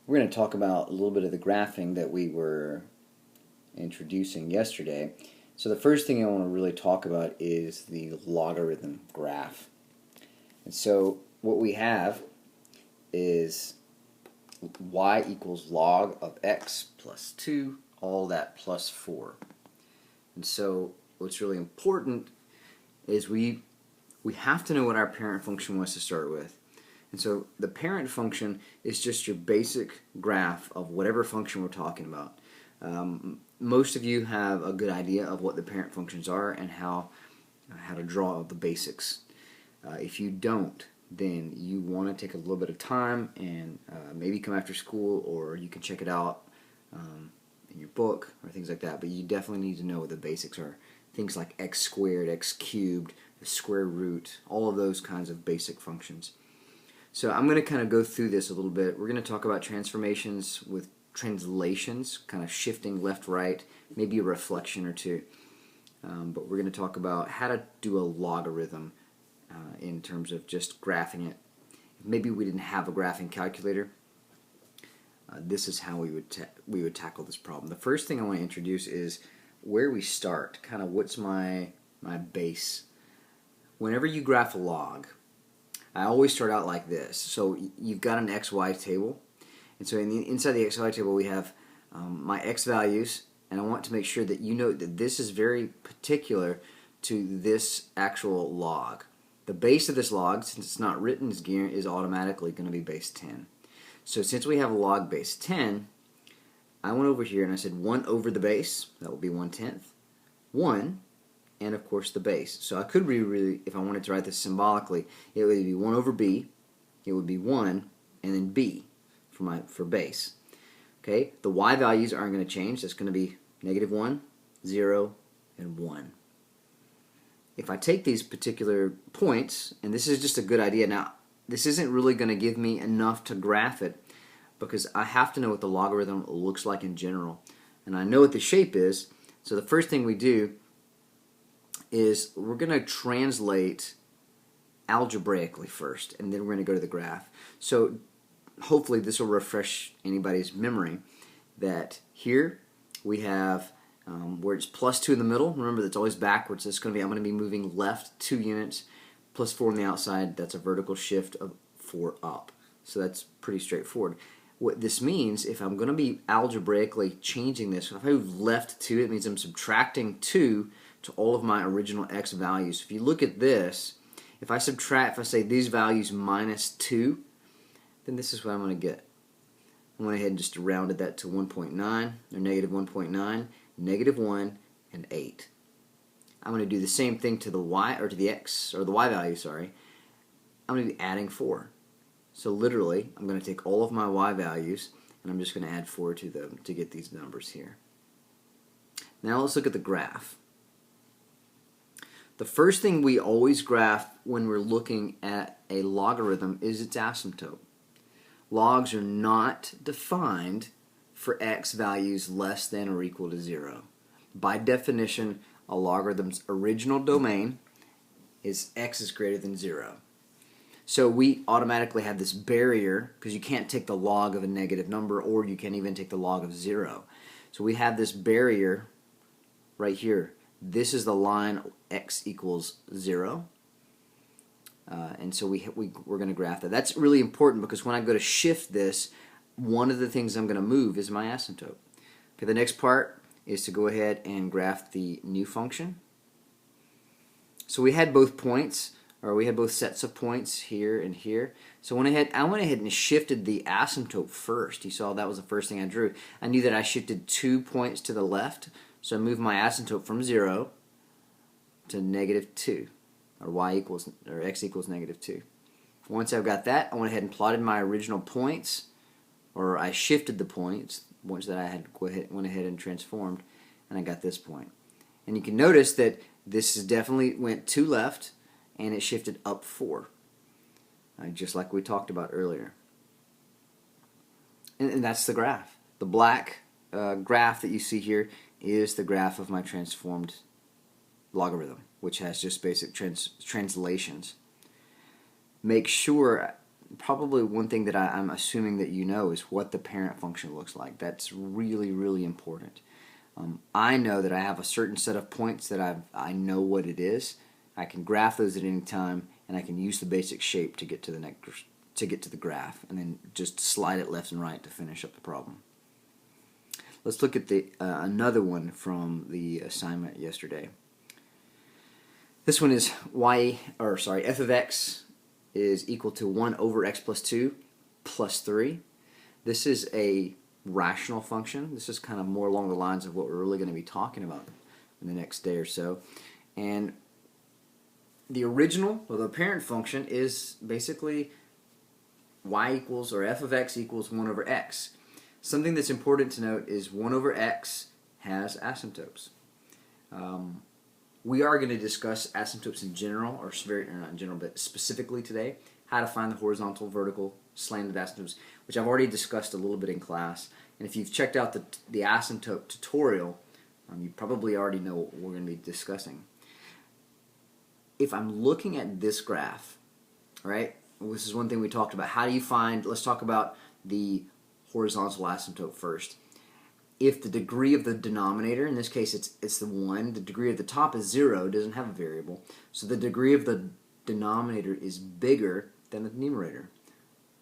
We're going to talk about a little bit of the graphing that we were introducing yesterday. So the first thing I want to really talk about is the logarithm graph. And so what we have is y equals log of x plus 2, all that plus 4. And so what's really important is we have to know what our parent function was to start with. And so the parent function is just your basic graph of whatever function we're talking about. Most of you have a good idea of what the parent functions are and how to draw the basics. If you don't, then you want to take a little bit of time and maybe come after school, or you can check it out in your book or things like that. But you definitely need to know what the basics are. Things like x squared, x cubed, the square root, all of those kinds of basic functions. So I'm going to kind of go through this a little bit. We're going to talk about transformations with translations, kind of shifting left, right, maybe a reflection or two. But we're going to talk about how to do a logarithm in terms of just graphing it. Maybe we didn't have a graphing calculator. This is how we would tackle this problem. The first thing I want to introduce is where we start, kind of what's my base. Whenever you graph a log, I always start out like this. So you've got an XY table, and so inside the XY table we have my X values, and I want to make sure that you know that this is very particular to this actual log. The base of this log, since it's not written, is automatically going to be base 10. So since we have a log base 10, I went over here and I said 1 over the base, that would be 1/10, 1, and of course the base. So I could really, if I wanted to write this symbolically, it would be 1 over b, it would be 1, and then b for base. Okay, the y values aren't going to change. That's going to be -1, 0, and 1. If I take these particular points, and this is just a good idea. Now, this isn't really going to give me enough to graph it because I have to know what the logarithm looks like in general. And I know what the shape is, so the first thing we do is we're going to translate algebraically first, and then we're going to go to the graph. So hopefully this will refresh anybody's memory that here we have where it's plus 2 in the middle. Remember, that's always backwards. I'm going to be moving left 2 units, plus 4 on the outside. That's a vertical shift of 4 up. So that's pretty straightforward. What this means, if I'm going to be algebraically changing this, if I move left 2, it means I'm subtracting 2 to all of my original x values. If you look at this, if I say these values minus 2, then this is what I'm going to get. I went ahead and just rounded that to 1.9, or -1.9, -1, and 8. I'm going to do the same thing to the y, or to the x, or the y value, sorry. I'm going to be adding 4. So literally, I'm going to take all of my y values, and I'm just going to add 4 to them to get these numbers here. Now let's look at the graph. The first thing we always graph when we're looking at a logarithm is its asymptote. Logs are not defined for x values less than or equal to 0. By definition, a logarithm's original domain is x is greater than 0. So we automatically have this barrier because you can't take the log of a negative number, or you can't even take the log of 0. So we have this barrier right here. This is the line x equals 0. And so we're going to graph that. That's really important because when I go to shift this, one of the things I'm going to move is my asymptote. Okay, the next part is to go ahead and graph the new function. So we had both points, or we had both sets of points here and here. So I went ahead and shifted the asymptote first. You saw that was the first thing I drew. I knew that I shifted 2 points to the left, so I moved my asymptote from 0 to -2. Or x equals -2. Once I've got that, I went ahead and plotted my original points, or I shifted the points once that I had went ahead and transformed, and I got this point. And you can notice that this definitely went 2 left, and it shifted up 4, just like we talked about earlier. And that's the graph. The black graph that you see here is the graph of my transformed logarithm, which has just basic translations. Make sure probably one thing that I'm assuming that you know is what the parent function looks like. That's really, really important. I know that I have a certain set of points that I know what it is. I can graph those at any time, and I can use the basic shape to get to the graph, and then just slide it left and right to finish up the problem. Let's look at the another one from the assignment yesterday. This one is f of x is equal to 1 over x plus 2 plus 3. This is a rational function. This is kind of more along the lines of what we're really going to be talking about in the next day or so. And the original, or the parent function, is basically y equals, or f of x equals 1 over x. Something that's important to note is 1 over x has asymptotes. We are going to discuss asymptotes in general, or not in general, but specifically today, how to find the horizontal, vertical, slanted asymptotes, which I've already discussed a little bit in class. And if you've checked out the asymptote tutorial, you probably already know what we're going to be discussing. If I'm looking at this graph, right, this is one thing we talked about. How do you find, let's talk about the horizontal asymptote first. If the degree of the denominator, in this case it's the 1, the degree of the top is 0, doesn't have a variable, so the degree of the denominator is bigger than the numerator,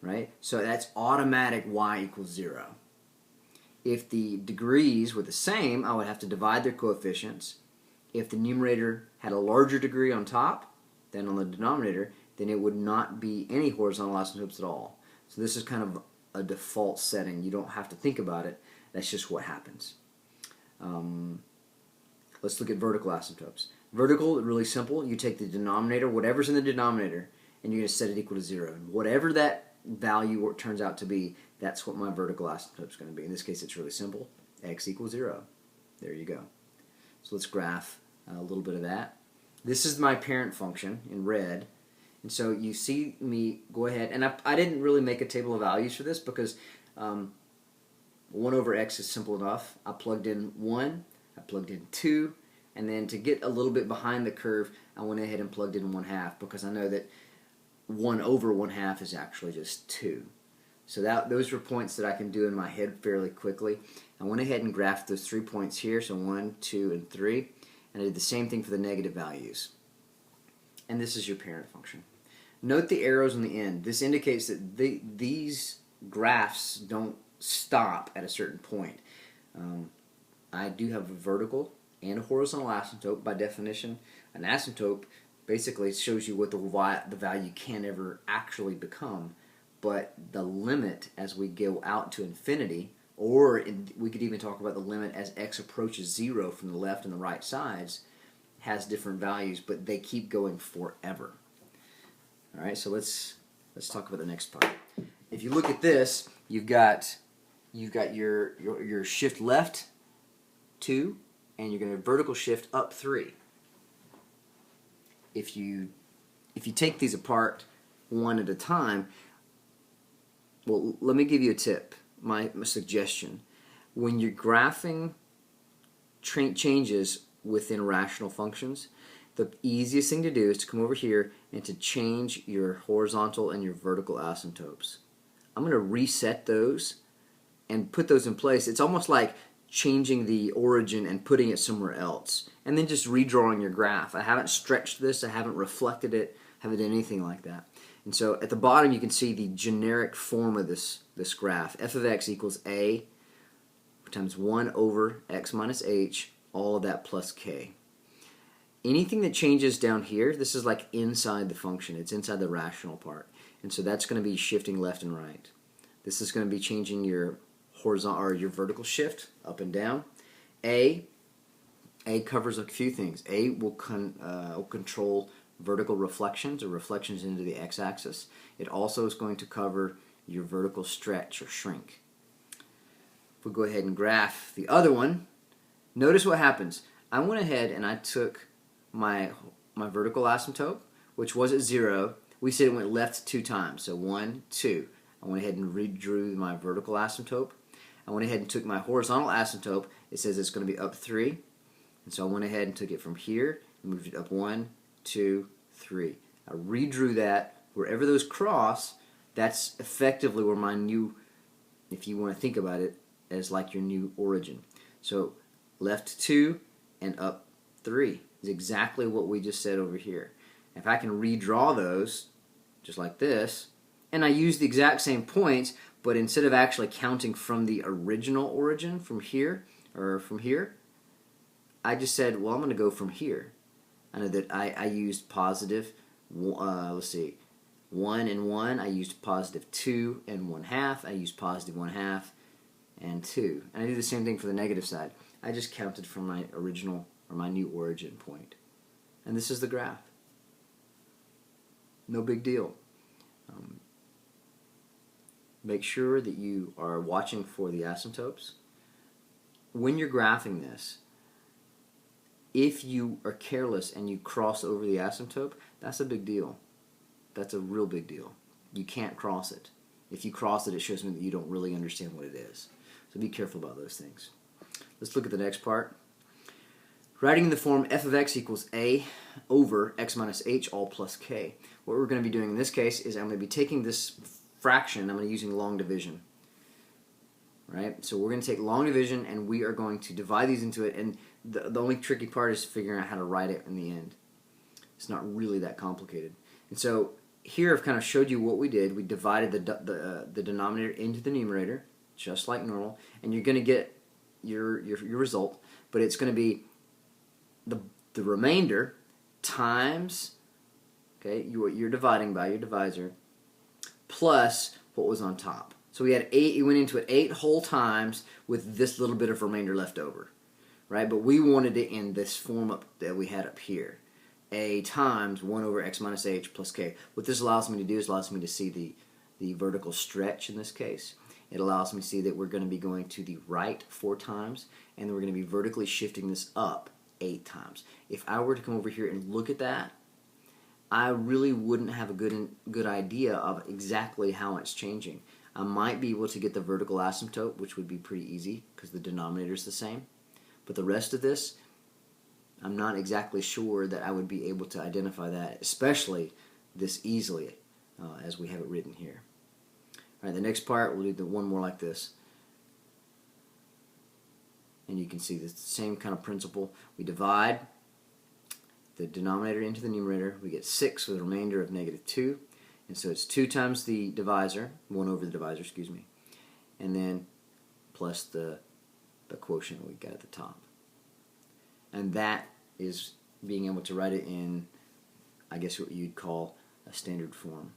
right? So that's automatic y equals 0. If the degrees were the same, I would have to divide their coefficients. If the numerator had a larger degree on top than on the denominator, then it would not be any horizontal asymptotes at all. So this is kind of a default setting. You don't have to think about it. That's just what happens. Let's look at vertical asymptotes. Vertical, really simple. You take the denominator, whatever's in the denominator, and you're going to set it equal to 0. And whatever that value turns out to be, that's what my vertical asymptote is going to be. In this case, it's really simple. X equals 0. There you go. So let's graph a little bit of that. This is my parent function in red. And so you see me go ahead, and I didn't really make a table of values for this because 1 over x is simple enough. I plugged in 1, I plugged in 2, and then to get a little bit behind the curve, I went ahead and plugged in 1/2 because I know that 1 over 1/2 is actually just 2. So those were points that I can do in my head fairly quickly. I went ahead and graphed those 3 points here, so 1, 2, and 3, and I did the same thing for the negative values. And this is your parent function. Note the arrows on the end. This indicates that these graphs don't stop at a certain point. I do have a vertical and a horizontal asymptote. By definition, an asymptote basically shows you what the value can ever actually become, but the limit as we go out to infinity, or we could even talk about the limit as x approaches 0 from the left and the right sides, has different values, but they keep going forever. All right, so let's talk about the next part. If you look at this, you've got your shift left 2, and you're going to vertical shift up 3. If you take these apart one at a time, well, let me give you a tip, my suggestion. When you're graphing changes within rational functions, the easiest thing to do is to come over here and to change your horizontal and your vertical asymptotes. I'm going to reset those and put those in place. It's almost like changing the origin and putting it somewhere else, and then just redrawing your graph. I haven't stretched this, I haven't reflected it, haven't done anything like that. And so at the bottom you can see the generic form of this graph. F of x equals a times 1 over x minus h, all of that plus k. Anything that changes down here, this is like inside the function. It's inside the rational part. And so that's going to be shifting left and right. This is going to be changing your horizontal or your vertical shift up and down. A covers a few things. A will control vertical reflections or reflections into the x-axis. It also is going to cover your vertical stretch or shrink. If we go ahead and graph the other one, notice what happens. I went ahead and I took my vertical asymptote, which was at 0. We said it went left 2 times, so 1, 2. I went ahead and redrew my vertical asymptote. I went ahead and took my horizontal asymptote. It says it's going to be up 3. And so I went ahead and took it from here and moved it up 1, 2, 3. I redrew that. Wherever those cross, That's effectively where my new, if you want to think about it as like your new origin. So left 2 and up 3 is exactly what we just said over here. If I can redraw those just like this, and I use the exact same points, but instead of actually counting from the original origin from here, or from here, I just said, well, I'm going to go from here. I know that I used positive, let's see, 1 and 1. I used positive 2 and 1/2. I used positive 1/2 and 2. And I do the same thing for the negative side. I just counted from my original, or my new origin point. And this is the graph. No big deal. Make sure that you are watching for the asymptotes. When you're graphing this, if you are careless and you cross over the asymptote, that's a big deal. That's a real big deal. You can't cross it. If you cross it, it shows me that you don't really understand what it is. So be careful about those things. Let's look at the next part. Writing in the form f of x equals a over x minus h all plus k. What we're going to be doing in this case is I'm going to be taking this fraction, I'm going to be using long division. Right? So we're going to take long division and we are going to divide these into it, and the only tricky part is figuring out how to write it in the end. It's not really that complicated. And so here I've kind of showed you what we did. We divided the denominator into the numerator, just like normal, and you're going to get your result, but it's going to be the remainder times, okay, you're dividing by your divisor, plus what was on top. So we had 8, you went into it 8 whole times with this little bit of remainder left over, right? But we wanted it in this form up that we had up here. A times 1 over x minus h plus k. What this allows me to do is allows me to see the vertical stretch in this case. It allows me to see that we're going to be going to the right 4 times, and then we're going to be vertically shifting this up 8 times. If I were to come over here and look at that, I really wouldn't have a good idea of exactly how it's changing. I might be able to get the vertical asymptote, which would be pretty easy because the denominator is the same. But the rest of this, I'm not exactly sure that I would be able to identify that, especially this easily as we have it written here. All right, the next part, we'll do the one more like this. And you can see the same kind of principle. We divide the denominator into the numerator. We get 6 with a remainder of negative 2. And so it's 2 times the divisor, 1 over the divisor, excuse me, and then plus the quotient we got at the top. And that is being able to write it in, I guess, what you'd call a standard form,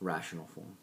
rational form.